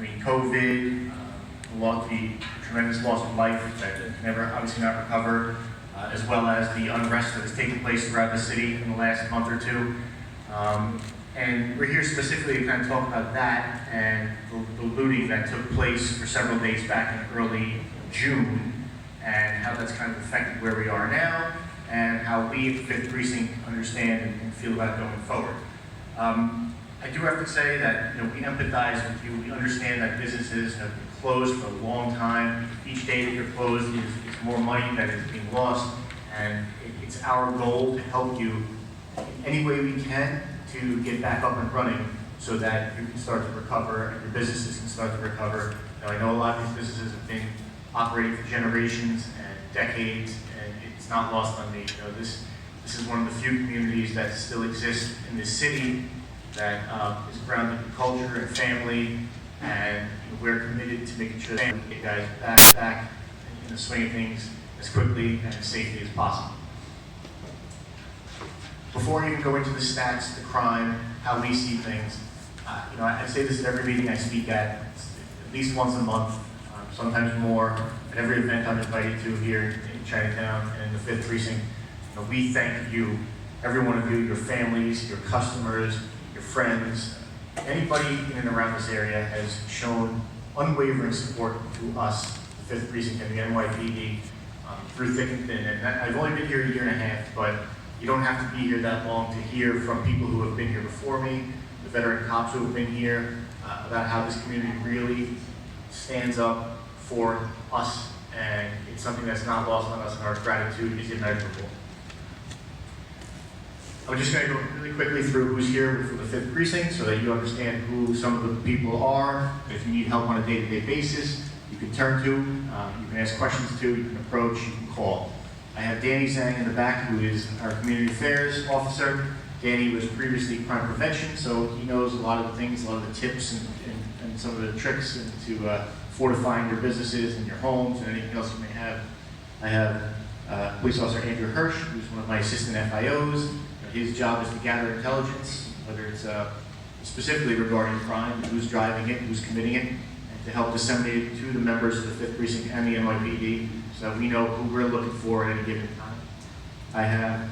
between COVID, the tremendous loss of life that can never obviously not recover, as well as the unrest that has taken place throughout the city in the last month or two. And we're here specifically to kind of talk about that and the looting that took place for several days back in early June, and how that's kind of affected where we are now, and how we at the 5th Precinct understand and feel about going forward. I do have to say that we empathize with you. We understand that businesses have been closed for a long time. Each day that you're closed is more money that is being lost, and it's our goal to help you in any way we can to get back up and running so that you can start to recover and your businesses can start to recover. Now, I know a lot of these businesses have been operating for generations and decades, and it's not lost on me. This is one of the few communities that still exist in this city that is grounded in culture and family, and we're committed to making sure that we get guys back in the swing of things as quickly and as safely as possible. Before I even go into the stats, the crime, how we see things, I say this at every meeting I speak at least once a month, sometimes more, at every event I'm invited to here in Chinatown and in the 5th Precinct. We thank you, every one of you, your families, your customers, your friends, anybody in and around this area has shown unwavering support to us, the 5th Precinct and the NYPD, through thick and thin. And I've only been here a year and a half, but you don't have to be here that long to hear from people who have been here before me, the veteran cops who have been here, about how this community really stands up for us, and it's something that's not lost on us, and our gratitude is immeasurable. I'm just going to go really quickly through who's here for the 5th Precinct so that you understand who some of the people are. If you need help on a day-to-day basis, you can turn to, you can ask questions to, you can approach, you can call. I have Danny Zhang in the back, who is our community affairs officer. Danny was previously crime prevention, so he knows a lot of the things, a lot of the tips and some of the tricks into fortifying your businesses and your homes and anything else you may have. I have police officer Andrew Hirsch, who's one of my assistant FIOs. His job is to gather intelligence, whether it's specifically regarding crime, who's driving it, who's committing it, and to help disseminate it to the members of the 5th Precinct and the NYPD so that we know who we're looking for at any given time. I have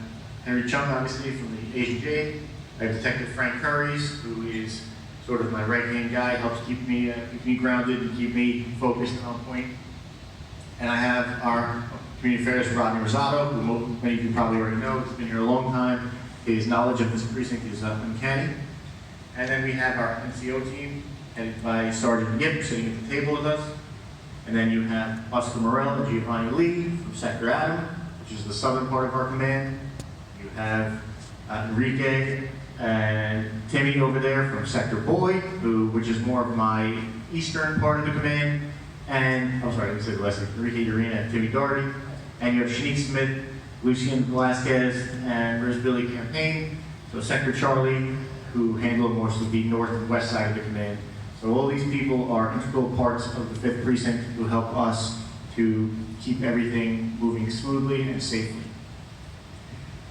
Henry Chung, obviously, from the Asian Jade. I have Detective Frank Curries, who is sort of my right-hand guy, helps keep me grounded and keep me focused and on point. And I have our community affairs Rodney Rosado, who many of you probably already know. He's been here a long time. His knowledge of this precinct is uncanny. And then we have our NCO team, headed by Sergeant Yip, sitting at the table with us. And then you have Oscar Morel and Giovanni Lee from Sector Adam, which is the southern part of our command. You have Enrique and Timmy over there from Sector Boy, which is more of my eastern part of the command. And, I'm sorry, I said the last name, Enrique Urena and Timmy Doherty. And you have Shanique Smith, Lucian Velasquez, and Riz Billy Campaign. So Sector Charlie, who handled most of the north and west side of the command. So all these people are integral parts of the 5th Precinct who help us to keep everything moving smoothly and safely.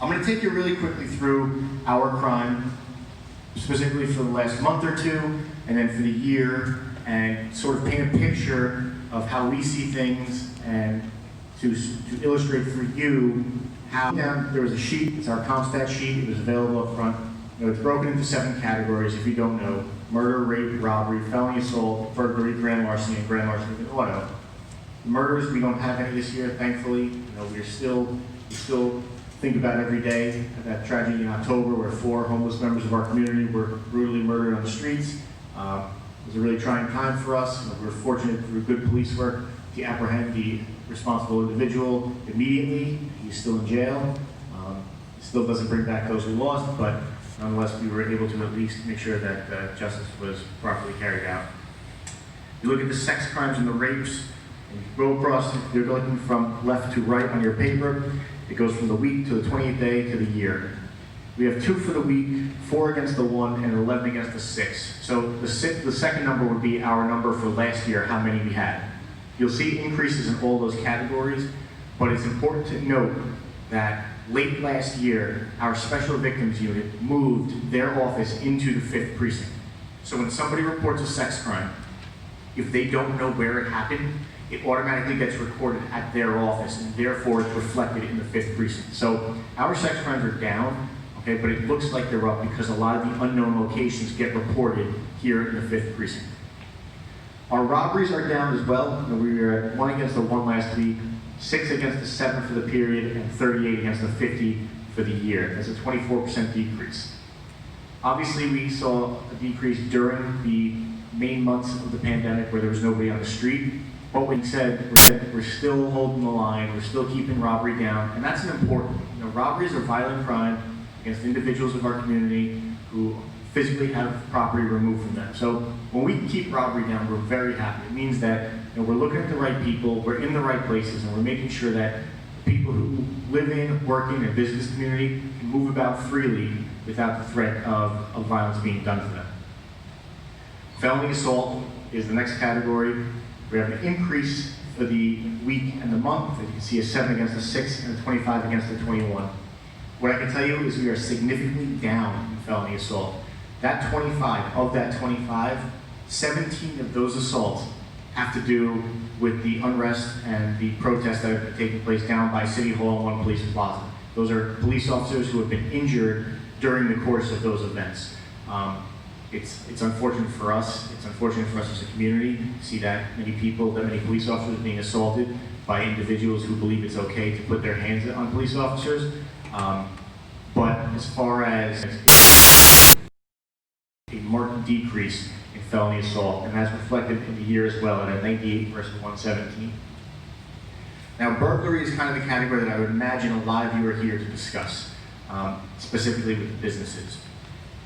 I'm going to take you really quickly through our crime, specifically for the last month or two, and then for the year, and sort of paint a picture of how we see things and to illustrate for you how there was a sheet. It's our CompStat sheet. It was available up front. It's broken into 7 categories, if you don't know: murder, rape, robbery, felony assault, burglary, grand larceny, and grand larceny with auto. The murders, we don't have any this year, thankfully. We still think about every day that tragedy in October where 4 homeless members of our community were brutally murdered on the streets. It was a really trying time for us. We're fortunate through good police work to apprehend the responsible individual immediately. He's still in jail. It still doesn't bring back those we lost, but nonetheless, we were able to at least make sure that justice was properly carried out. You look at the sex crimes and the rapes, and you go across, you're looking from left to right on your paper. It goes from the week to the 28th day to the year. We have 2 for the week, 4 against the 1, and 11 against the 6. So the second number would be our number for last year, how many we had. You'll see increases in all those categories, but it's important to note that late last year, our Special Victims Unit moved their office into the 5th Precinct. So when somebody reports a sex crime, if they don't know where it happened, it automatically gets recorded at their office, and therefore it's reflected in the 5th precinct. So our sex crimes are down, okay, but it looks like they're up because a lot of the unknown locations get reported here in the 5th precinct. Our robberies are down as well. We were at 1 against the 1 last week, 6 against the 7 for the period, and 38 against the 50 for the year. That's a 24% decrease. Obviously, we saw a decrease during the main months of the pandemic where there was nobody on the street. But we said, we're still holding the line, we're still keeping robbery down, and that's an important. Robberies are violent crime against individuals of our community who physically have property removed from them. So when we keep robbery down, we're very happy. It means that we're looking at the right people, we're in the right places, and we're making sure that people who live in, work in, and visit this community can move about freely without the threat of violence being done to them. Felony assault is the next category. We have an increase for the week and the month. As you can see, a 7 against a 6 and a 25 against a 21. What I can tell you is we are significantly down in felony assault. That 25, of that 25, 17 of those assaults have to do with the unrest and the protests that have taken place down by City Hall and One Police Plaza. Those are police officers who have been injured during the course of those events. It's unfortunate for us. It's unfortunate for us as a community to see that many people, that many police officers being assaulted by individuals who believe it's okay to put their hands on police officers. But as far as a marked decrease in felony assault, and that's reflected in the year as well at a 98 versus 117. Now, burglary is kind of the category that I would imagine a lot of you are here to discuss, specifically with the businesses.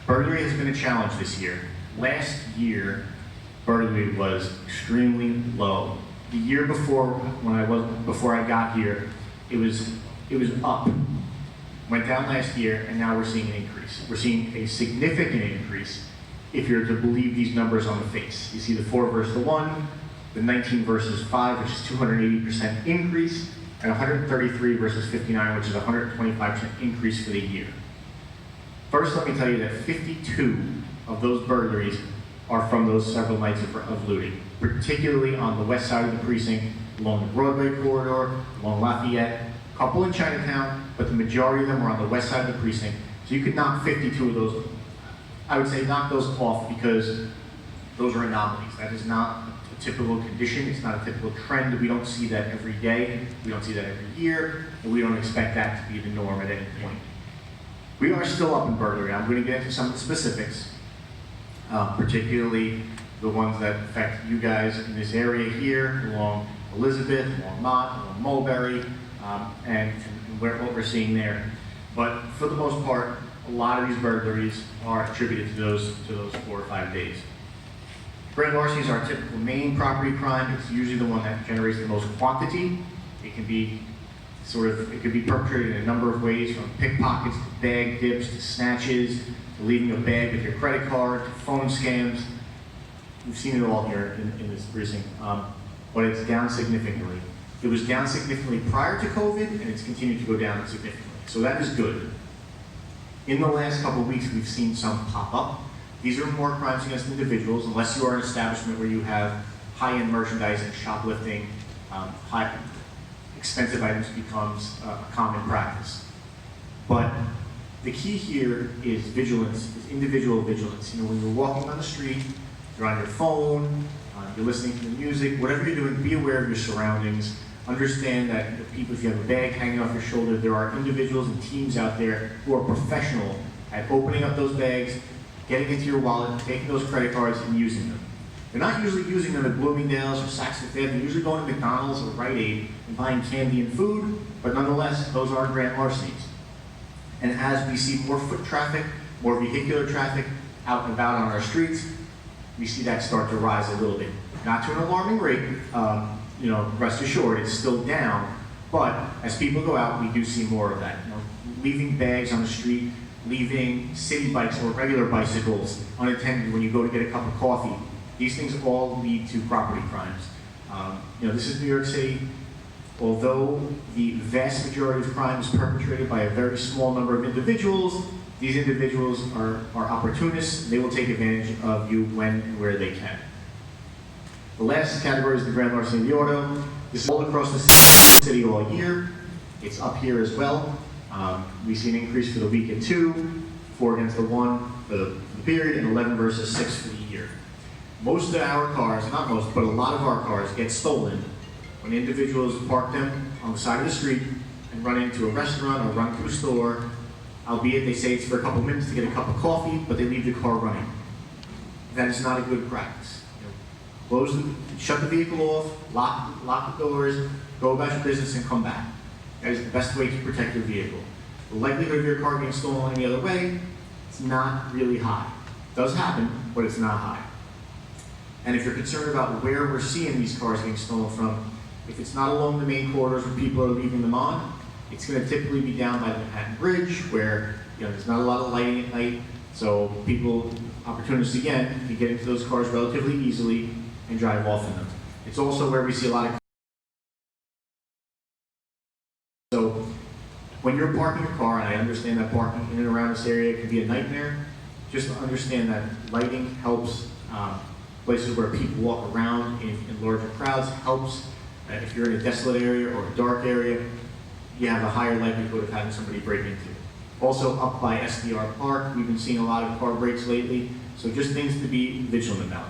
Burglary has been a challenge this year. Last year, burglary was extremely low. The year before, before I got here, it was up. Went down last year, and now we're seeing an increase. We're seeing a significant increase if you're to believe these numbers on the face. You see the 4 versus the 1, the 19 versus 5, which is 280% increase, and 133 versus 59, which is 125% increase for the year. First, let me tell you that 52 of those burglaries are from those several nights of looting, particularly on the west side of the precinct, along the Broadway corridor, along Lafayette, a couple in Chinatown, but the majority of them were on the west side of the precinct. So you could knock 52 of those, I would say knock those off because those are anomalies. That is not a typical condition. It's not a typical trend. We don't see that every day. We don't see that every year, and we don't expect that to be the norm at any point. We are still up in burglary. I'm going to get into some of the specifics, particularly the ones that affect you guys in this area here, along Elizabeth, along Mott, along Mulberry, and what we're seeing there. But for the most part, a lot of these burglaries are attributed to those 4 or 5 days. Grand larceny is our typical main property crime. It's usually the one that generates the most quantity. It can be perpetrated in a number of ways, from pickpockets to bag dips to snatches to leaving a bag with your credit card to phone scams. We've seen it all here in this precinct, but it's down significantly. It was down significantly prior to COVID, and it's continued to go down significantly. So that is good. In the last couple of weeks, we've seen some pop up. These are more crimes against individuals, unless you are an establishment where you have high-end merchandise and shoplifting, expensive items becomes a common practice. But the key here is vigilance, is individual vigilance. When you're walking on the street, you're on your phone, you're listening to the music, whatever you're doing, be aware of your surroundings. Understand that people, if you have a bag hanging off your shoulder, there are individuals and teams out there who are professional at opening up those bags, getting into your wallet, taking those credit cards, and using them. They're not usually using them at Bloomingdale's or Saks Fifth Avenue. They're usually going to McDonald's or Rite Aid and buying candy and food, but nonetheless, those are grand larcenies. And as we see more foot traffic, more vehicular traffic out and about on our streets, we see that start to rise a little bit. Not to an alarming rate, rest assured, it's still down, but as people go out, we do see more of that. Leaving bags on the street, leaving city bikes or regular bicycles unattended when you go to get a cup of coffee. These things all lead to property crimes. This is New York City. Although the vast majority of crime is perpetrated by a very small number of individuals, these individuals are opportunists. They will take advantage of you when and where they can. The last category is the grand larceny of the auto. This is all across the city all year. It's up here as well. We see an increase for the week at 2, 4 against the 1 for the period, and 11 versus 6 for the year. Most of our cars, not most, but a lot of our cars get stolen when individuals park them on the side of the street and run into a restaurant or run to a store, albeit they say it's for a couple minutes to get a cup of coffee, but they leave the car running. That is not a good practice. Shut the vehicle off, lock the doors, go about your business and come back. That is the best way to protect your vehicle. The likelihood of your car being stolen any other way, it's not really high. It does happen, but it's not high. And if you're concerned about where we're seeing these cars getting stolen from, if it's not along the main corridors where people are leaving them on, it's going to typically be down by the Manhattan Bridge where there's not a lot of lighting at night, so people, opportunists again, can get into those cars relatively easily and drive off in them. It's also where we see a lot of. So when you're parking your car, and I understand that parking in and around this area can be a nightmare, just understand that lighting helps. Places where people walk around in larger crowds helps. If you're in a desolate area or a dark area, you have a higher likelihood of having somebody break into it. Also up by SDR Park, we've been seeing a lot of car breaks lately, so just things to be vigilant about.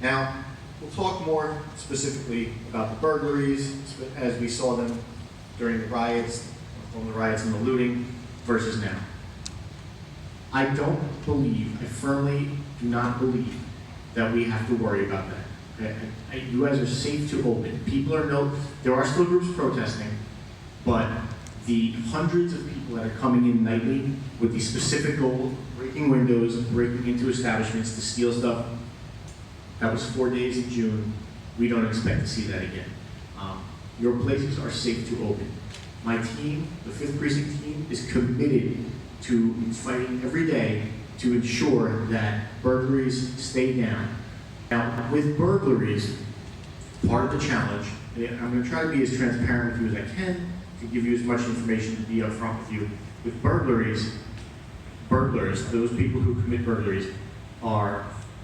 Now, we'll talk more specifically about the burglaries as we saw them during the riots, from the riots and the looting versus now. I firmly do not believe that we have to worry about that. Okay? You guys are safe to open. There are still groups protesting, but the hundreds of people that are coming in nightly with the specific goal of breaking windows, breaking into establishments to steal stuff, that was 4 days in June. We don't expect to see that again. Your places are safe to open. My team, the 5th Precinct team, is committed to fighting every day to ensure that burglaries stay down. Now, with burglaries, part of the challenge, and I'm going to try to be as transparent with you as I can to give you as much information to be upfront with you. With burglaries, those people who commit burglaries,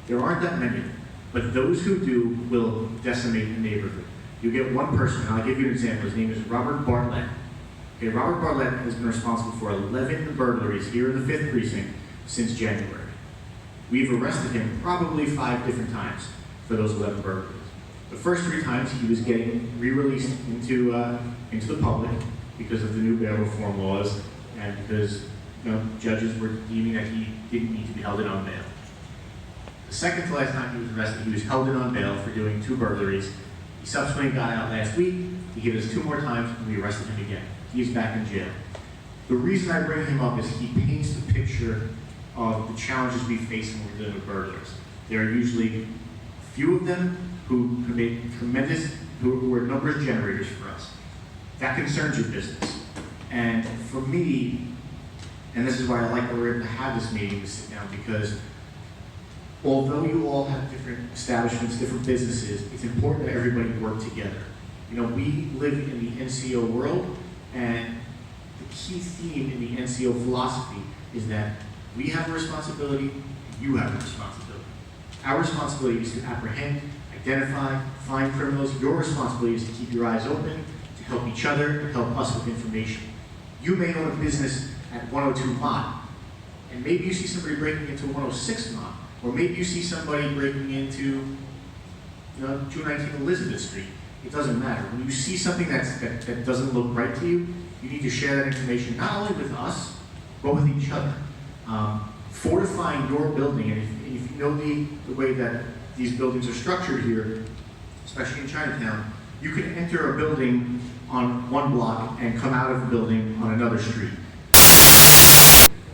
there aren't that many, but those who do will decimate the neighborhood. You get one person, and I'll give you an example. His name is Robert Bartlett. Okay, Robert Bartlett has been responsible for 11 burglaries here in the 5th Precinct since January. We've arrested him probably 5 different times for those 11 burglaries. The first 3 times he was getting re-released into the public because of the new bail reform laws and because judges were deeming that he didn't need to be held in on bail. The second to last time he was arrested, he was held in on bail for doing 2 burglaries. He subsequently got out last week. He gave us 2 more times and we arrested him again. He's back in jail. The reason I bring him up is he paints the picture of the challenges we face when we're dealing with burglars. There are usually few of them who commit who are numbers generators for us. That concerns your business. And for me, and this is why I like that we're able to have this meeting to sit down, because although you all have different establishments, different businesses, it's important that everybody work together. We live in the NCO world, and the key theme in the NCO philosophy is that we have a responsibility, you have a responsibility. Our responsibility is to apprehend, identify, find criminals. Your responsibility is to keep your eyes open, to help each other, to help us with information. You may own a business at 102 Mott, and maybe you see somebody breaking into 106 Mott, or maybe you see somebody breaking into 219 Elizabeth Street. It doesn't matter. When you see something that doesn't look right to you, you need to share that information not only with us, but with each other. Fortifying your building, and if you know the way that these buildings are structured here, especially in Chinatown, you can enter a building on one block and come out of the building on another street.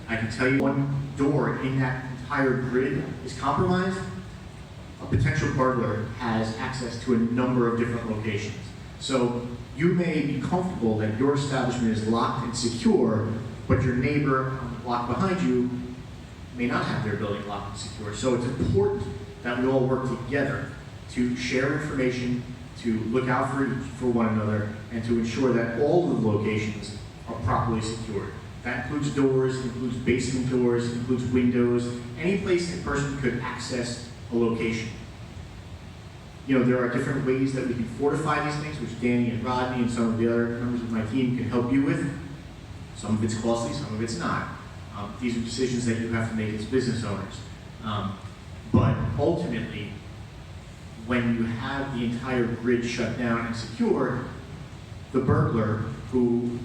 I can tell you one door in that entire grid is compromised. A potential burglar has access to a number of different locations. So you may be comfortable that your establishment is locked and secure, but your neighbor on the block behind you may not have their building locked and secure. So it's important that we all work together to share information, to look out for one another, and to ensure that all of the locations are properly secured. That includes doors, includes basement doors, includes windows, any place a person could access a location. You know, there are different ways that we can fortify these things, which Danny and Rodney and some of the other members of my team can help you with. Some of it's costly, some of it's not. These are decisions that you have to make as business owners. But ultimately, when you have the entire grid shut down and secured, the burglar, who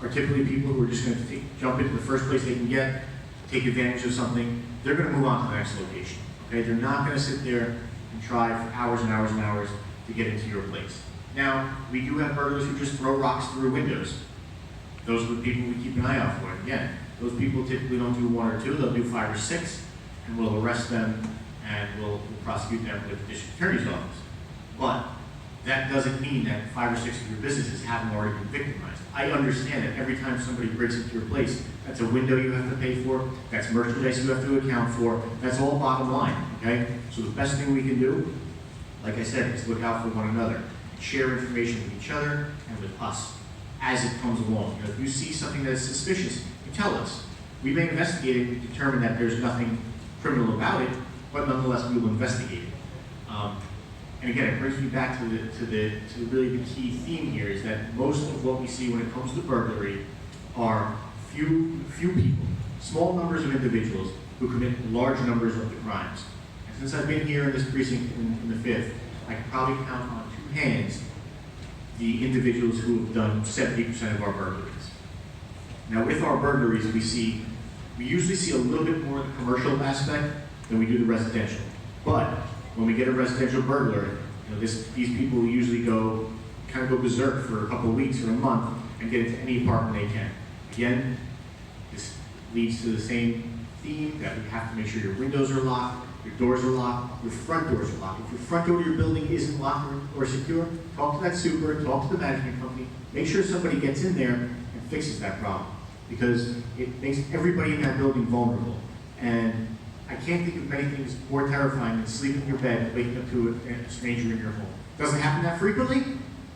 are typically people who are just going to jump into the first place they can get, take advantage of something, they're going to move on to the next location. Okay? They're not going to sit there and try for hours and hours and hours to get into your place. Now, we do have burglars who just throw rocks through windows. Those are the people we keep an eye out for. And again, those people typically don't do 1 or 2, they'll do 5 or 6, and we'll arrest them and we'll prosecute them with the district attorney's office. But that doesn't mean that 5 or 6 of your businesses haven't already been victimized. I understand that every time somebody breaks into your place, that's a window you have to pay for, that's merchandise you have to account for, that's all bottom line, okay? So the best thing we can do, like I said, is look out for one another, share information with each other and with us as it comes along. You know, if you see something that is suspicious, you tell us. We may investigate it and determine that there's nothing criminal about it, but nonetheless we will investigate it. And again, it brings me back to really the key theme here is that most of what we see when it comes to burglary are few people, small numbers of individuals who commit large numbers of the crimes. And since I've been here in this precinct in the 5th, I can probably count on 2 hands the individuals who have done 70% of our burglaries. Now with our burglaries, we usually see a little bit more of the commercial aspect than we do the residential. But when we get a residential burglar, you know, these people usually kind of go berserk for a couple of weeks or a month and get into any apartment they can. Again, this leads to the same theme that we have to make sure your windows are locked, your doors are locked, your front doors are locked. If your front door to your building isn't locked or secure, talk to that super, talk to the management company, make sure somebody gets in there and fixes that problem, because it makes everybody in that building vulnerable. And I can't think of many things more terrifying than sleeping in your bed and waking up to a stranger in your home. It doesn't happen that frequently,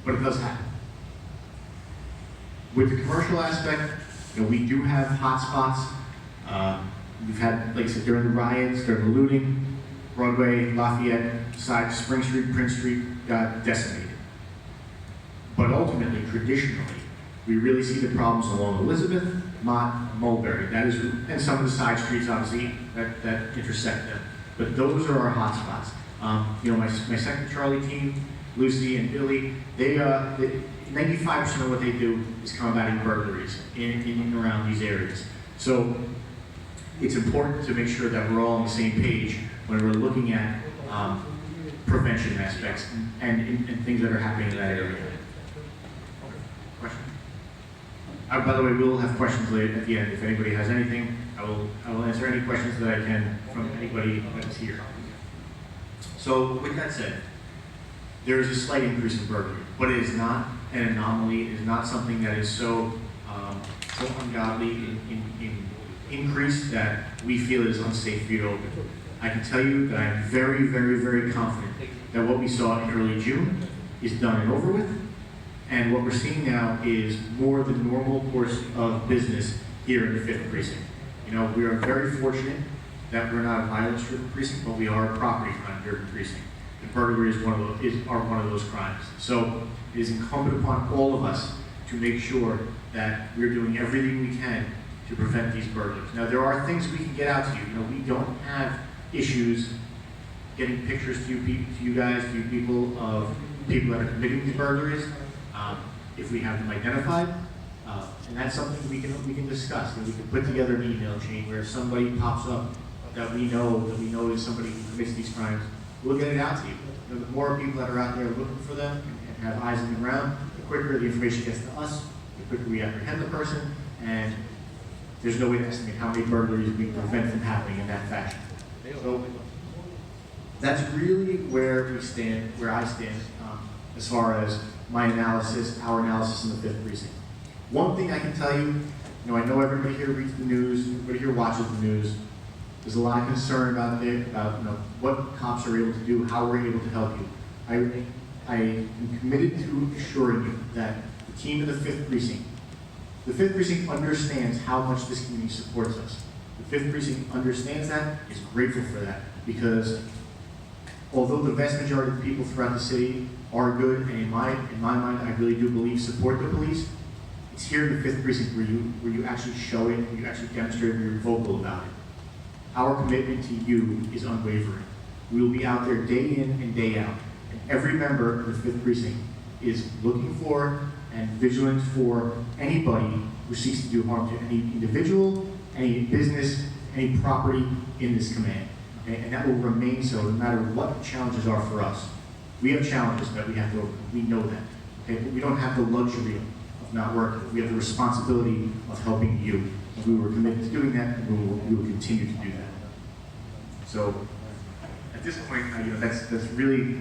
but it does happen. With the commercial aspect, you know, we do have hot spots. We've had, like I said, during the riots, during the looting, Broadway, Lafayette, Spring Street, Prince Street got decimated. But ultimately, traditionally, we really see the problems along Elizabeth, Mott, Mulberry. That is, and some of the side streets, obviously, that intersect them. But those are our hot spots. You know, my second Charlie team, Lucy and Billy, they 95% of what they do is combating burglaries in and around these areas. So it's important to make sure that we're all on the same page when we're looking at prevention aspects and things that are happening in that area. Question? By the way, we'll have questions later at the end. If anybody has anything, I will answer any questions that I can from anybody that is here. So with that said, there is a slight increase in burglary, but it is not an anomaly. It is not something that is so ungodly in increase that we feel it is unsafe for you to open. I can tell you that I'm very, very, very confident that what we saw in early June is done and over with, and what we're seeing now is more the normal course of business here in the 5th precinct. You know, we are very fortunate that we're not a violence-driven precinct, but we are a property crime-driven precinct. And burglary is one of those crimes. So it is incumbent upon all of us to make sure that we're doing everything we can to prevent these burglars. Now, there are things we can get out to you. You know, we don't have issues getting pictures to you guys, to you people, of people that are committing these burglaries, if we have them identified. And that's something we can discuss. And we can put together an email chain where if somebody pops up that we know is somebody who commits these crimes, we'll get it out to you. You know, the more people that are out there looking for them and have eyes on the ground, the quicker the information gets to us, the quicker we apprehend the person, and there's no way to estimate how many burglaries we can prevent from happening in that fashion. So that's really where we stand, where I stand, as far as my analysis, our analysis in the 5th precinct. One thing I can tell you, I know everybody here reads the news, everybody here watches the news. There's a lot of concern about what cops are able to do, how we're able to help you. I am committed to assuring you that the team in the 5th precinct, understands how much this community supports us. The 5th precinct understands that, is grateful for that, because Although the vast majority of the people throughout the city are good, and in my mind, I really do believe support the police, it's here in the 5th precinct where you actually show it, you actually demonstrate, and you're vocal about it. Our commitment to you is unwavering. We will be out there day in and day out. And every member of the 5th precinct is looking for and vigilant for anybody who seeks to do harm to any individual, any business, any property in this command. Okay? And that will remain so no matter what the challenges are for us. We have challenges that we have to overcome. We know that. Okay? But we don't have the luxury of not working. We have the responsibility of helping you. And we were committed to doing that, and we will continue to do that. So at this point, that's really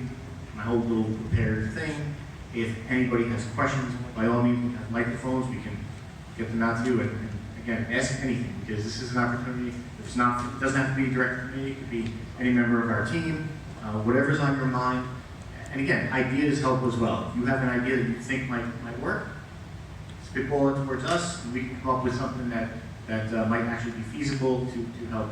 my whole little prepared thing. If anybody has questions, by all means, we have microphones. We can get them out to you, and again, ask anything, because this is an opportunity. If it's not, it doesn't have to be directed to me. It could be any member of our team, whatever's on your mind. And again, ideas help as well. If you have an idea that you think might work, spitball it towards us, and we can come up with something that might actually be feasible to help